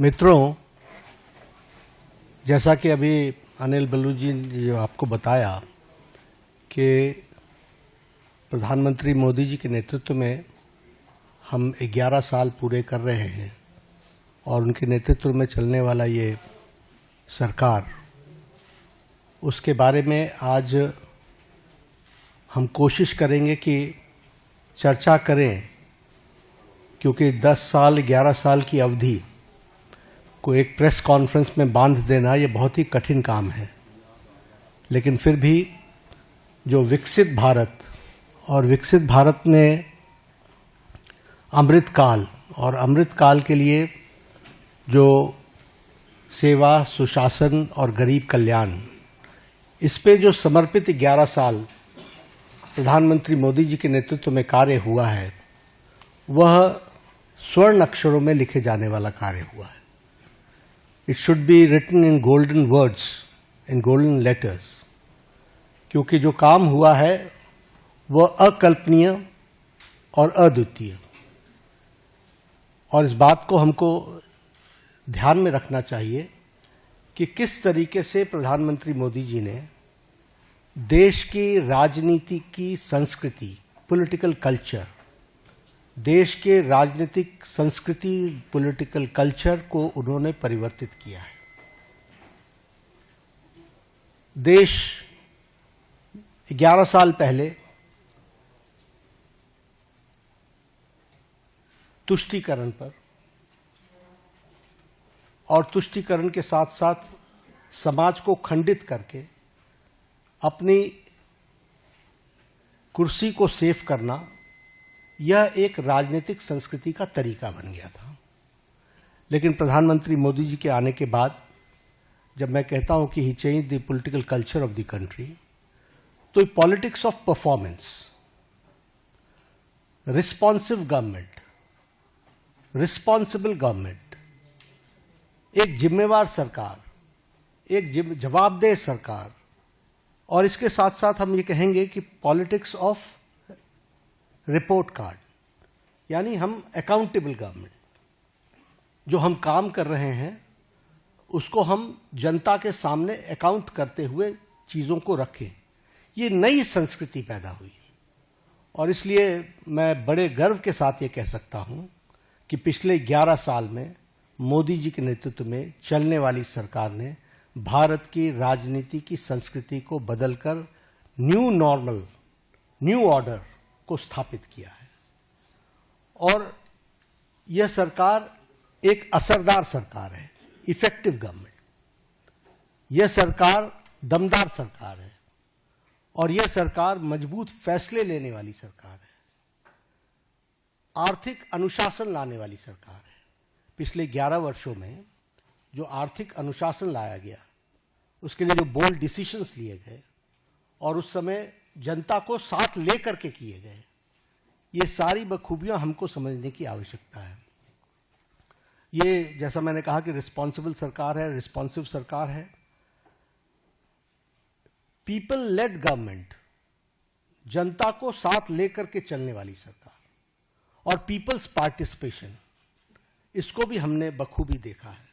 मित्रों, जैसा कि अभी अनिल बलूच जी ने जो आपको बताया कि प्रधानमंत्री मोदी जी के नेतृत्व में हम 11 साल पूरे कर रहे हैं और उनके नेतृत्व में चलने वाला ये सरकार, उसके बारे में आज हम कोशिश करेंगे कि चर्चा करें, क्योंकि 10 साल 11 साल की अवधि को एक प्रेस कॉन्फ्रेंस में बांध देना ये बहुत ही कठिन काम है। लेकिन फिर भी जो विकसित भारत और विकसित भारत में अमृतकाल और अमृतकाल के लिए जो सेवा, सुशासन और गरीब कल्याण, इस पे जो समर्पित 11 साल प्रधानमंत्री मोदी जी के नेतृत्व में कार्य हुआ है, वह स्वर्ण अक्षरों में लिखे जाने वाला कार्य हुआ है। It should be written in golden words, in golden letters, क्योंकि जो काम हुआ है वह अकल्पनीय और अद्वितीय, और इस बात को हमको ध्यान में रखना चाहिए कि किस तरीके से प्रधानमंत्री मोदी जी ने देश की राजनीति की संस्कृति, पॉलिटिकल कल्चर, देश के राजनीतिक संस्कृति, पॉलिटिकल कल्चर को उन्होंने परिवर्तित किया है। देश 11 साल पहले तुष्टीकरण पर और तुष्टीकरण के साथ साथ समाज को खंडित करके अपनी कुर्सी को सेव करना, यह एक राजनीतिक संस्कृति का तरीका बन गया था। लेकिन प्रधानमंत्री मोदी जी के आने के बाद जब मैं कहता हूं कि he change the political culture of the country, तो politics of performance, responsive government, responsible government, एक जिम्मेवार सरकार, एक जवाबदेह सरकार, और इसके साथ साथ हम ये कहेंगे कि पॉलिटिक्स ऑफ रिपोर्ट कार्ड, यानी हम अकाउंटेबल गवर्नमेंट, जो हम काम कर रहे हैं उसको हम जनता के सामने अकाउंट करते हुए चीजों को रखें। ये नई संस्कृति पैदा हुई, और इसलिए मैं बड़े गर्व के साथ ये कह सकता हूं कि पिछले 11 साल में मोदी जी के नेतृत्व में चलने वाली सरकार ने भारत की राजनीति की संस्कृति को बदलकर न्यू नॉर्मल, न्यू ऑर्डर को स्थापित किया है। और यह सरकार एक असरदार सरकार है, इफेक्टिव गवर्नमेंट। यह सरकार दमदार सरकार है, और यह सरकार मजबूत फैसले लेने वाली सरकार है, आर्थिक अनुशासन लाने वाली सरकार है। पिछले 11 वर्षों में जो आर्थिक अनुशासन लाया गया, उसके लिए जो बोल्ड डिसीजंस लिए गए और उस समय जनता को साथ लेकर के किए गए, ये सारी बखूबियां हमको समझने की आवश्यकता है। ये जैसा मैंने कहा कि रिस्पॉन्सिबल सरकार है, रिस्पॉन्सिव सरकार है, पीपल लेड गवर्नमेंट, जनता को साथ लेकर के चलने वाली सरकार, और पीपल्स पार्टिसिपेशन, इसको भी हमने बखूबी देखा है।